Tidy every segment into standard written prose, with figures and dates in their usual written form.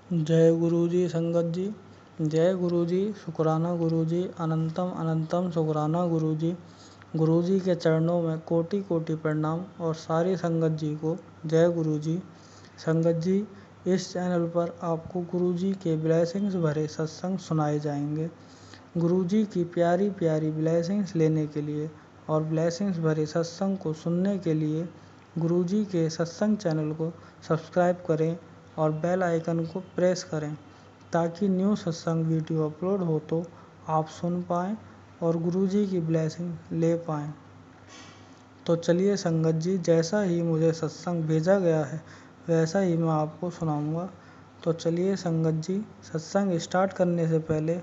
जय गुरु जी संगत जी। जय गुरु जी, शुक्राना गुरु जी, अनंतम अनंतम शुक्राना गुरु जी। गुरु जी के चरणों में कोटि कोटि प्रणाम और सारी संगत जी को जय गुरु जी। संगत जी, इस चैनल पर आपको गुरु जी के ब्लेसिंग्स भरे सत्संग सुनाए जाएंगे। गुरु जी की प्यारी प्यारी ब्लेसिंग्स लेने के लिए और ब्लेसिंग्स भरे सत्संग को सुनने के लिए गुरु जी के सत्संग चैनल को सब्सक्राइब करें और बेल आइकन को प्रेस करें ताकि न्यू सत्संग वीडियो अपलोड हो तो आप सुन पाएँ और गुरु जी की ब्लेसिंग ले पाएँ। तो चलिए संगत जी, जैसा ही मुझे सत्संग भेजा गया है वैसा ही मैं आपको सुनाऊंगा। तो चलिए संगत जी, सत्संग स्टार्ट करने से पहले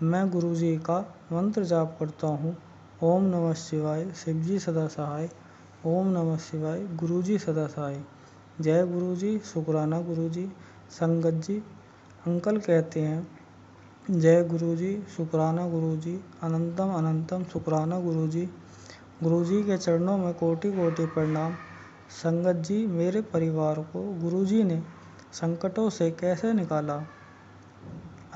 मैं गुरु जी का मंत्र जाप करता हूँ। ओम नमः शिवाय, शिव जी सदा सहाय। ओम नमः शिवाय, गुरु जी सदा सहाय। जय गुरु जी, शुक्राना गुरु जी। संगत जी, अंकल कहते हैं जय गुरु जी, शुक्राना गुरु जी, अनंतम अनंतम शुक्राना गुरु जी। गुरु जी के चरणों में कोटि कोटि प्रणाम। संगत जी, मेरे परिवार को गुरु जी ने संकटों से कैसे निकाला,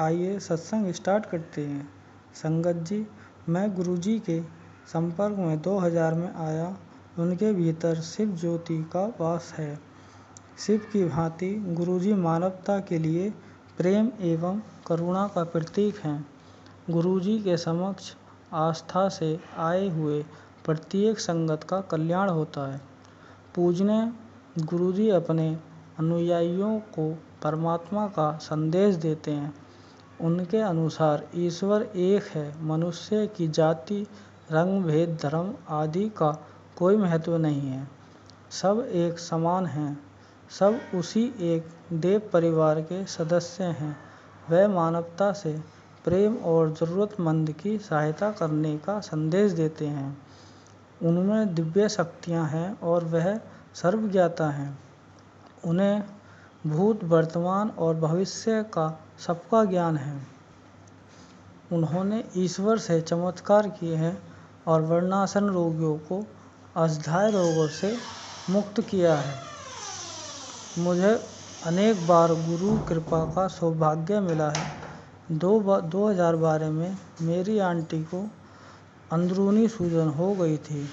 आइए सत्संग स्टार्ट करते हैं। संगत जी, मैं गुरु जी के संपर्क में 2000 में आया। उनके भीतर शिव ज्योति का वास है। शिव की भांति गुरुजी मानवता के लिए प्रेम एवं करुणा का प्रतीक हैं। गुरुजी के समक्ष आस्था से आए हुए प्रत्येक संगत का कल्याण होता है। पूजनीय गुरुजी अपने अनुयायियों को परमात्मा का संदेश देते हैं। उनके अनुसार ईश्वर एक है। मनुष्य की जाति, रंग, भेद, धर्म आदि का कोई महत्व नहीं है। सब एक समान हैं। सब उसी एक देव परिवार के सदस्य हैं। वह मानवता से प्रेम और ज़रूरतमंद की सहायता करने का संदेश देते हैं। उनमें दिव्य शक्तियाँ हैं और वह सर्वज्ञाता हैं। उन्हें भूत, वर्तमान और भविष्य का सबका ज्ञान है। उन्होंने ईश्वर से चमत्कार किए हैं और वर्णासन रोगियों को अस्थायी रोगों से मुक्त किया है। मुझे अनेक बार गुरु कृपा का सौभाग्य मिला है। 2012 में मेरी आंटी को अंदरूनी सूजन हो गई थी।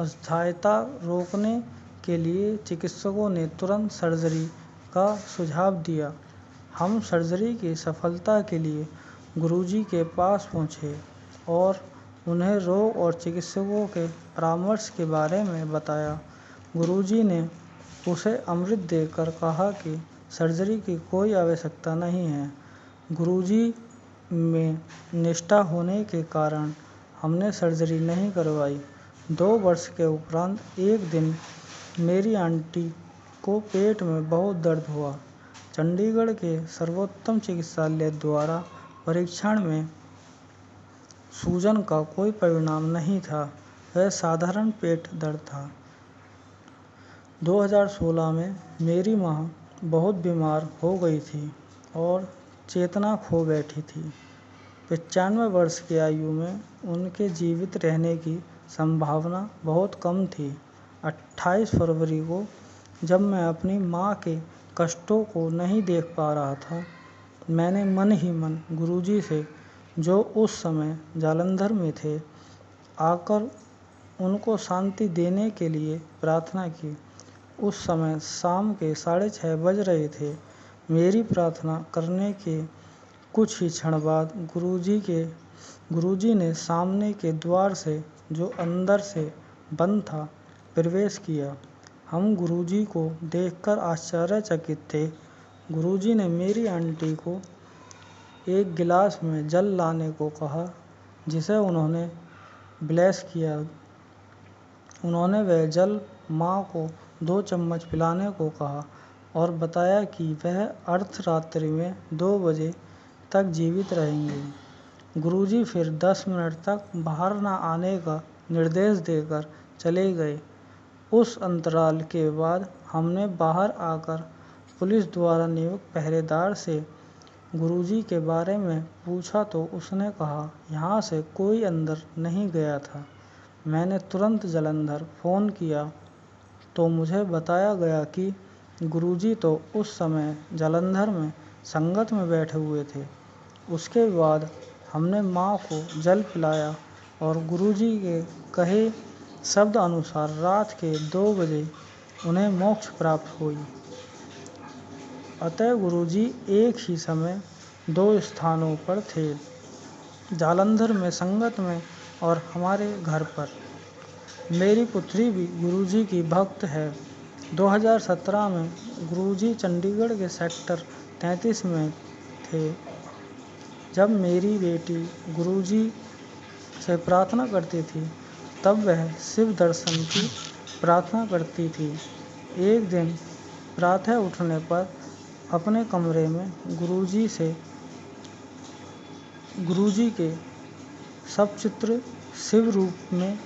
अस्थायीता रोकने के लिए चिकित्सकों ने तुरंत सर्जरी का सुझाव दिया। हम सर्जरी की सफलता के लिए गुरुजी के पास पहुँचे और उन्हें रोग और चिकित्सकों के परामर्श के बारे में बताया। गुरुजी ने उसे अमृत देकर कहा कि सर्जरी की कोई आवश्यकता नहीं है। गुरुजी में निष्ठा होने के कारण हमने सर्जरी नहीं करवाई। 2 वर्ष के उपरांत एक दिन मेरी आंटी को पेट में बहुत दर्द हुआ। चंडीगढ़ के सर्वोत्तम चिकित्सालय द्वारा परीक्षण में सूजन का कोई परिणाम नहीं था। वह साधारण पेट दर्द था। 2016 में मेरी माँ बहुत बीमार हो गई थी और चेतना खो बैठी थी। 95 वर्ष की आयु में उनके जीवित रहने की संभावना बहुत कम थी। 28 फरवरी को जब मैं अपनी माँ के कष्टों को नहीं देख पा रहा था, मैंने मन ही मन गुरुजी से, जो उस समय जालंधर में थे, आकर उनको शांति देने के लिए प्रार्थना की। उस समय शाम के 6:30 बज रहे थे। मेरी प्रार्थना करने के कुछ ही क्षण बाद गुरुजी ने सामने के द्वार से, जो अंदर से बंद था, प्रवेश किया। हम गुरुजी को देखकर आश्चर्यचकित थे। गुरुजी ने मेरी आंटी को एक गिलास में जल लाने को कहा, जिसे उन्होंने ब्लेस किया। उन्होंने वह जल माँ को 2 चम्मच पिलाने को कहा और बताया कि वह अर्धरात्रि में 2 बजे तक जीवित रहेंगे। गुरुजी फिर 10 मिनट तक बाहर न आने का निर्देश देकर चले गए। उस अंतराल के बाद हमने बाहर आकर पुलिस द्वारा नियुक्त पहरेदार से गुरुजी के बारे में पूछा तो उसने कहा, यहाँ से कोई अंदर नहीं गया था। मैंने तुरंत जालंधर फ़ोन किया तो मुझे बताया गया कि गुरुजी तो उस समय जालंधर में संगत में बैठे हुए थे। उसके बाद हमने माँ को जल पिलाया और गुरुजी के कहे शब्द अनुसार रात के 2 बजे उन्हें मोक्ष प्राप्त हुई। अतः गुरुजी एक ही समय 2 स्थानों पर थे, जालंधर में संगत में और हमारे घर पर। मेरी पुत्री भी गुरुजी की भक्त है। 2017 में गुरुजी चंडीगढ़ के सेक्टर 33 में थे। जब मेरी बेटी गुरुजी से प्रार्थना करती थी तब वह शिव दर्शन की प्रार्थना करती थी। एक दिन प्रातः उठने पर अपने कमरे में गुरुजी के सब चित्र शिव रूप में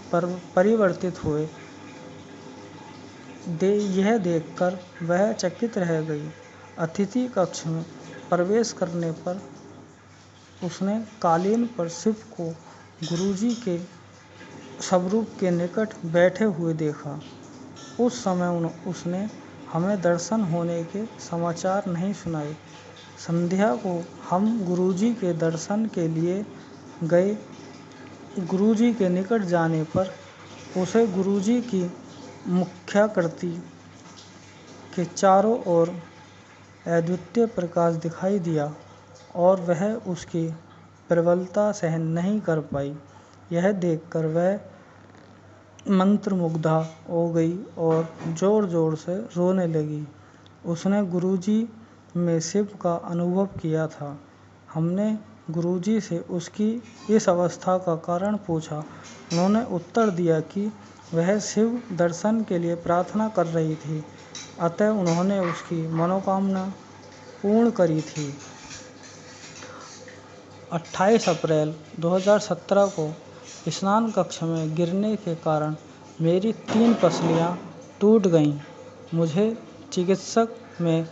परिवर्तित हुए। यह देखकर वह चकित रह गई। अतिथि कक्ष में प्रवेश करने पर उसने कालीन पर शिव को गुरुजी के स्वरूप के निकट बैठे हुए देखा। उस समय उसने हमें दर्शन होने के समाचार नहीं सुनाए। संध्या को हम गुरुजी के दर्शन के लिए गए। गुरुजी के निकट जाने पर उसे गुरुजी की मुख्याकृति के चारों ओर अद्वितीय प्रकाश दिखाई दिया और वह उसकी प्रबलता सहन नहीं कर पाई। यह देखकर वह मंत्रमुग्धा हो गई और जोर जोर से रोने लगी। उसने गुरुजी में शिव का अनुभव किया था। हमने गुरुजी से उसकी इस अवस्था का कारण पूछा। उन्होंने उत्तर दिया कि वह शिव दर्शन के लिए प्रार्थना कर रही थी, अतः उन्होंने उसकी मनोकामना पूर्ण करी थी। 28 अप्रैल 2017 को स्नान कक्ष में गिरने के कारण मेरी 3 पसलियां टूट गईं। मुझे चिकित्सक में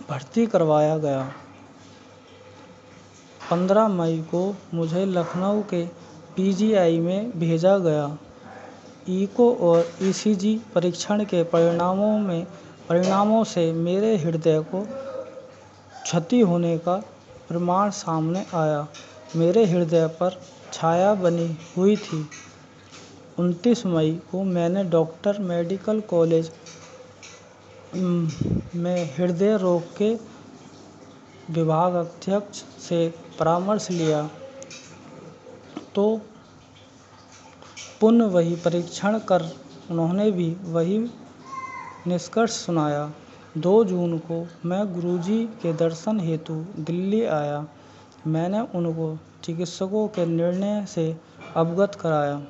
भर्ती करवाया गया। 15 मई को मुझे लखनऊ के पीजीआई में भेजा गया। ईको और ईसीजी परीक्षण के परिणामों से मेरे हृदय को क्षति होने का प्रमाण सामने आया। मेरे हृदय पर छाया बनी हुई थी। 29 मई को मैंने डॉक्टर मेडिकल कॉलेज में हृदय रोग के विभागाध्यक्ष से परामर्श लिया तो पुनः वही परीक्षण कर उन्होंने भी वही निष्कर्ष सुनाया। 2 जून को मैं गुरुजी के दर्शन हेतु दिल्ली आया। मैंने उनको चिकित्सकों के निर्णय से अवगत कराया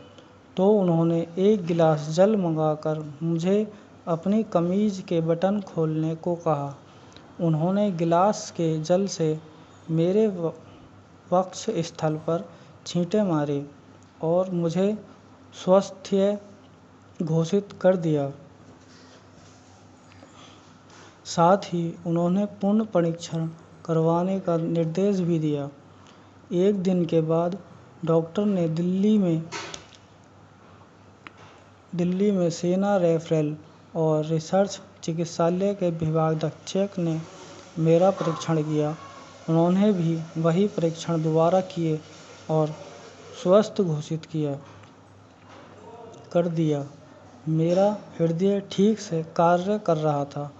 तो उन्होंने 1 गिलास जल मंगाकर मुझे अपनी कमीज के बटन खोलने को कहा। उन्होंने गिलास के जल से मेरे वक्ष स्थल पर छींटे मारे और मुझे स्वस्थ घोषित कर दिया। साथ ही उन्होंने पुनः परीक्षण करवाने का निर्देश भी दिया। 1 दिन के बाद डॉक्टर ने दिल्ली में सेना रेफरल और रिसर्च चिकित्सालय के विभागाध्यक्ष ने मेरा परीक्षण किया। उन्होंने भी वही परीक्षण दोबारा किए और स्वस्थ घोषित कर दिया। मेरा हृदय ठीक से कार्य कर रहा था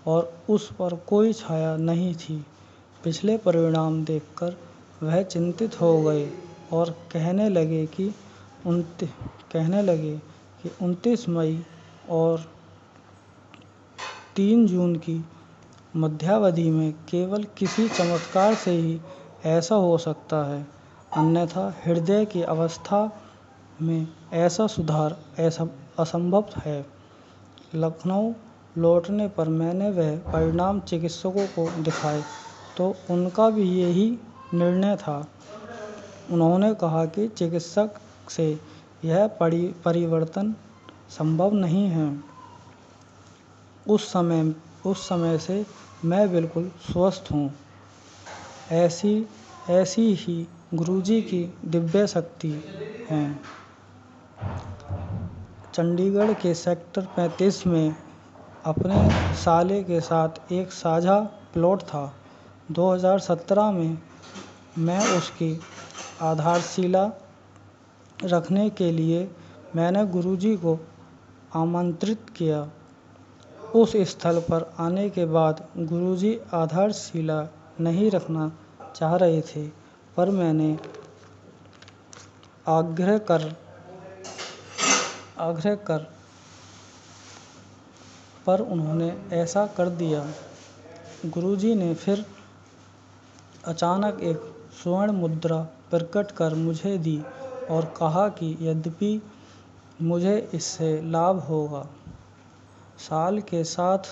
और उस पर कोई छाया नहीं थी। पिछले परिणाम देखकर वह चिंतित हो गए और कहने लगे कि 29 मई और 3 जून की मध्यावधि में केवल किसी चमत्कार से ही ऐसा हो सकता है, अन्यथा हृदय की अवस्था में ऐसा सुधार असंभव है। लखनऊ लौटने पर मैंने वह परिणाम चिकित्सकों को दिखाए तो उनका भी यही निर्णय था। उन्होंने कहा कि चिकित्सक से यह परिवर्तन संभव नहीं है। उस समय से मैं बिल्कुल स्वस्थ हूँ। ऐसी ही गुरुजी की दिव्य शक्ति है। चंडीगढ़ के सेक्टर 35 में अपने साले के साथ एक साझा प्लॉट था। 2017 में मैं उसकी आधारशिला रखने के लिए मैंने गुरुजी को आमंत्रित किया। उस स्थल पर आने के बाद गुरुजी आधारशिला नहीं रखना चाह रहे थे, पर मैंने आग्रह कर पर उन्होंने ऐसा कर दिया। गुरुजी ने फिर अचानक एक स्वर्ण मुद्रा प्रकट कर मुझे दी और कहा कि यद्यपि मुझे इससे लाभ होगा, साल के साथ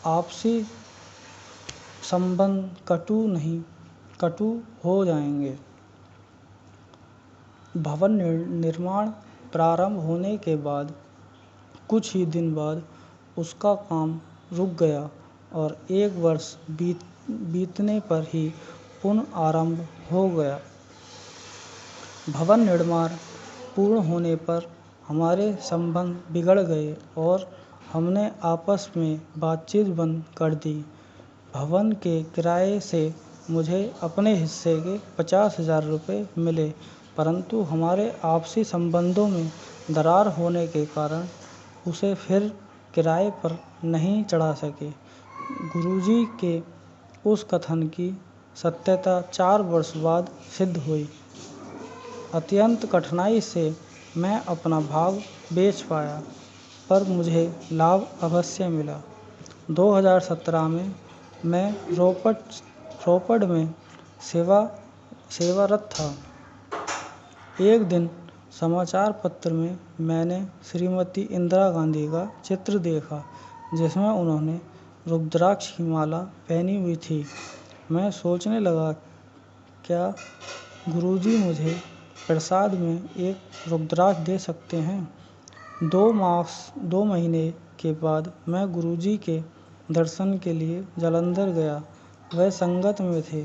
आपसी संबंध कटु हो जाएंगे। भवन निर्माण प्रारंभ होने के बाद कुछ ही दिन बाद उसका काम रुक गया और 1 वर्ष बीतने पर ही पुनः आरंभ हो गया। भवन निर्माण पूर्ण होने पर हमारे संबंध बिगड़ गए और हमने आपस में बातचीत बंद कर दी। भवन के किराए से मुझे अपने हिस्से के 50,000 रुपये मिले, परंतु हमारे आपसी संबंधों में दरार होने के कारण उसे फिर किराए पर नहीं चढ़ा सके। गुरुजी के उस कथन की सत्यता 4 वर्ष बाद सिद्ध हुई। अत्यंत कठिनाई से मैं अपना भाग बेच पाया, पर मुझे लाभ अवश्य मिला। 2017 में मैं रोपड़ में सेवारत था। एक दिन समाचार पत्र में मैंने श्रीमती इंदिरा गांधी का चित्र देखा, जिसमें उन्होंने रुद्राक्ष की माला पहनी हुई थी। मैं सोचने लगा, क्या गुरुजी मुझे प्रसाद में एक रुद्राक्ष दे सकते हैं। 2 महीने के बाद मैं गुरुजी के दर्शन के लिए जालंधर गया। वह संगत में थे।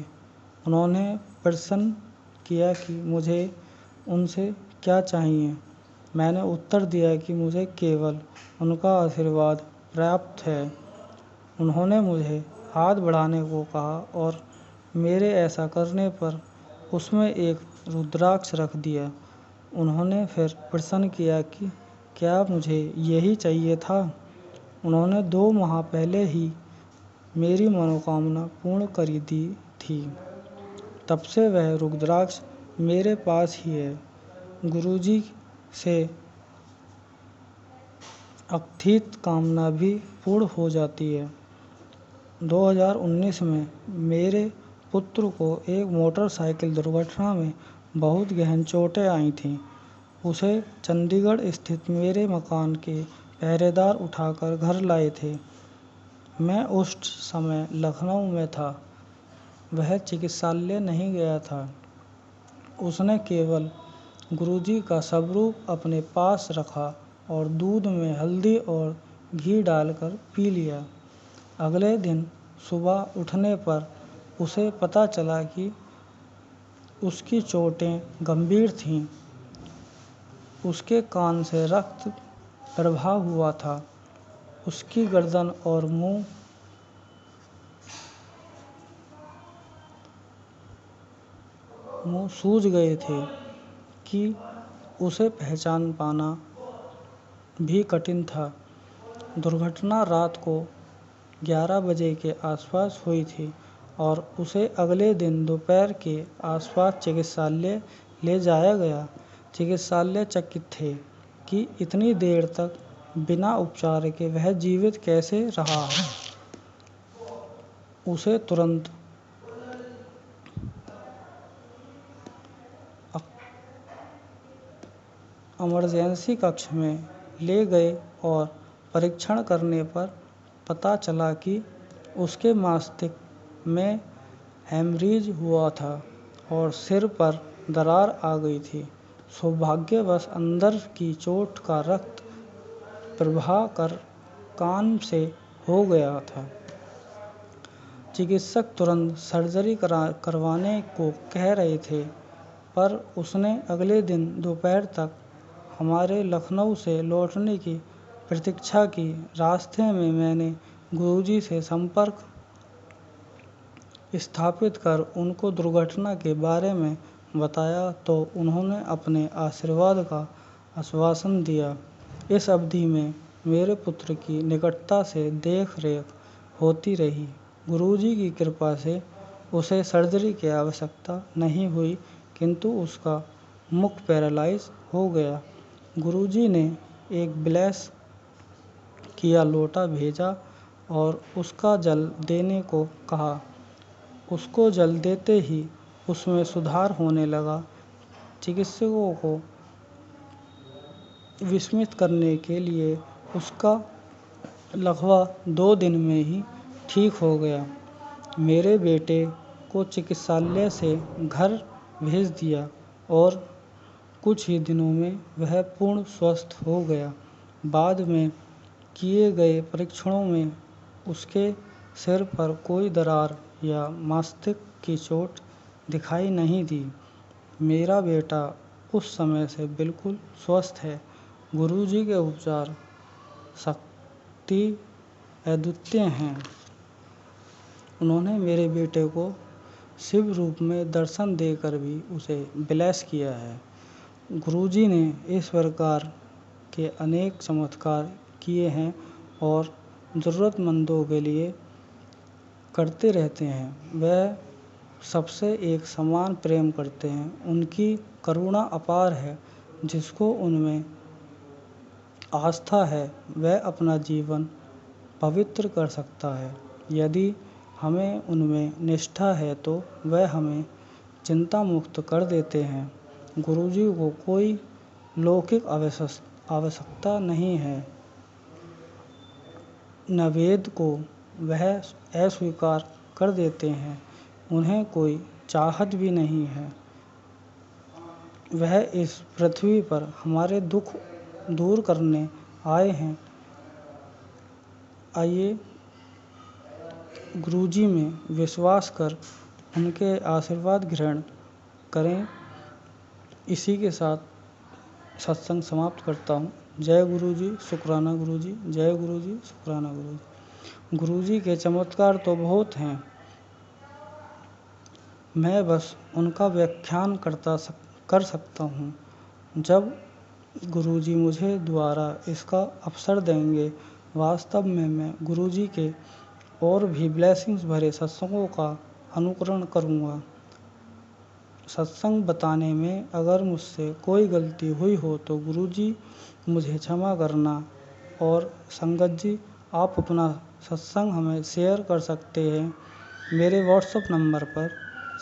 उन्होंने प्रश्न किया कि मुझे उनसे क्या चाहिए। मैंने उत्तर दिया कि मुझे केवल उनका आशीर्वाद पर्याप्त है। उन्होंने मुझे हाथ बढ़ाने को कहा और मेरे ऐसा करने पर उसमें एक रुद्राक्ष रख दिया। उन्होंने फिर प्रश्न किया कि क्या मुझे यही चाहिए था। उन्होंने 2 माह पहले ही मेरी मनोकामना पूर्ण कर दी थी। तब से वह रुद्राक्ष मेरे पास ही है। गुरुजी से अकथित कामना भी पूर्ण हो जाती है। 2019 में मेरे पुत्र को एक मोटरसाइकिल दुर्घटना में बहुत गहन चोटें आई थीं। उसे चंडीगढ़ स्थित मेरे मकान के पहरेदार उठाकर घर लाए थे। मैं उस समय लखनऊ में था। वह चिकित्सालय नहीं गया था। उसने केवल गुरुजी का स्वरूप अपने पास रखा और दूध में हल्दी और घी डालकर पी लिया। अगले दिन सुबह उठने पर उसे पता चला कि उसकी चोटें गंभीर थीं। उसके कान से रक्त प्रवाह हुआ था। उसकी गर्दन और मुंह सूज गए थे कि उसे पहचान पाना भी कठिन था। दुर्घटना रात को 11 बजे के आसपास हुई थी और उसे अगले दिन दोपहर के आसपास चिकित्सालय ले जाया गया। चिकित्सक चकित थे कि इतनी देर तक बिना उपचार के वह जीवित कैसे रहा। उसे तुरंत इमरजेंसी कक्ष में ले गए और परीक्षण करने पर पता चला कि उसके मस्तिष्क में हेमरेज हुआ था और सिर पर दरार आ गई थी। सौभाग्यवश अंदर की चोट का रक्त प्रवाह कान से हो गया था। चिकित्सक तुरंत सर्जरी करवाने को कह रहे थे, पर उसने अगले दिन दोपहर तक हमारे लखनऊ से लौटने की प्रतीक्षा की। रास्ते में मैंने गुरुजी से संपर्क स्थापित कर उनको दुर्घटना के बारे में बताया तो उन्होंने अपने आशीर्वाद का आश्वासन दिया। इस अवधि में मेरे पुत्र की निकटता से देख रेख होती रही। गुरुजी की कृपा से उसे सर्जरी की आवश्यकता नहीं हुई, किंतु उसका मुख पैरालाइज हो गया। गुरुजी ने एक ब्लेस किया लोटा भेजा और उसका जल देने को कहा। उसको जल देते ही उसमें सुधार होने लगा। चिकित्सकों को विस्मित करने के लिए उसका लगभग 2 दिन में ही ठीक हो गया। मेरे बेटे को चिकित्सालय से घर भेज दिया और कुछ ही दिनों में वह पूर्ण स्वस्थ हो गया। बाद में किए गए परीक्षणों में उसके सिर पर कोई दरार या मस्तिष्क की चोट दिखाई नहीं दी। मेरा बेटा उस समय से बिल्कुल स्वस्थ है। गुरुजी के उपचार शक्ति अद्वितीय हैं। उन्होंने मेरे बेटे को शिव रूप में दर्शन देकर भी उसे ब्लेस किया है। गुरुजी ने इस प्रकार के अनेक चमत्कार किए हैं और ज़रूरतमंदों के लिए करते रहते हैं। वह सबसे एक समान प्रेम करते हैं। उनकी करुणा अपार है। जिसको उनमें आस्था है वह अपना जीवन पवित्र कर सकता है। यदि हमें उनमें निष्ठा है तो वह हमें चिंता मुक्त कर देते हैं। गुरुजी को कोई लौकिक आवश्यकता नहीं है, न वेद को वह अस्वीकार कर देते हैं। उन्हें कोई चाहत भी नहीं है। वह इस पृथ्वी पर हमारे दुख दूर करने आए हैं। आइए गुरुजी में विश्वास कर उनके आशीर्वाद ग्रहण करें। इसी के साथ सत्संग समाप्त करता हूँ। जय गुरुजी, शुक्राना गुरुजी, जय गुरुजी, शुक्राना गुरुजी। गुरुजी के चमत्कार तो बहुत हैं, मैं बस उनका व्याख्यान कर सकता हूँ। जब गुरुजी मुझे द्वारा इसका अवसर देंगे, वास्तव में मैं गुरुजी के और भी ब्लेसिंग्स भरे सत्संगों का अनुकरण करूँगा। सत्संग बताने में अगर मुझसे कोई गलती हुई हो तो गुरुजी मुझे क्षमा करना। और संगत जी, आप अपना सत्संग हमें शेयर कर सकते हैं। मेरे व्हाट्सएप नंबर पर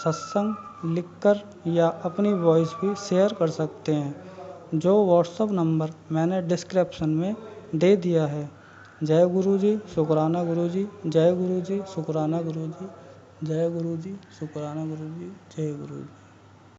सत्संग लिखकर या अपनी वॉइस भी शेयर कर सकते हैं, जो व्हाट्सएप नंबर मैंने डिस्क्रिप्शन में दे दिया है। जय गुरुजी, शुक्राना गुरुजी, जय गुरुजी, शुक्राना गुरुजी, जय गुरुजी, शुक्राना गुरुजी, जय गुरुजी।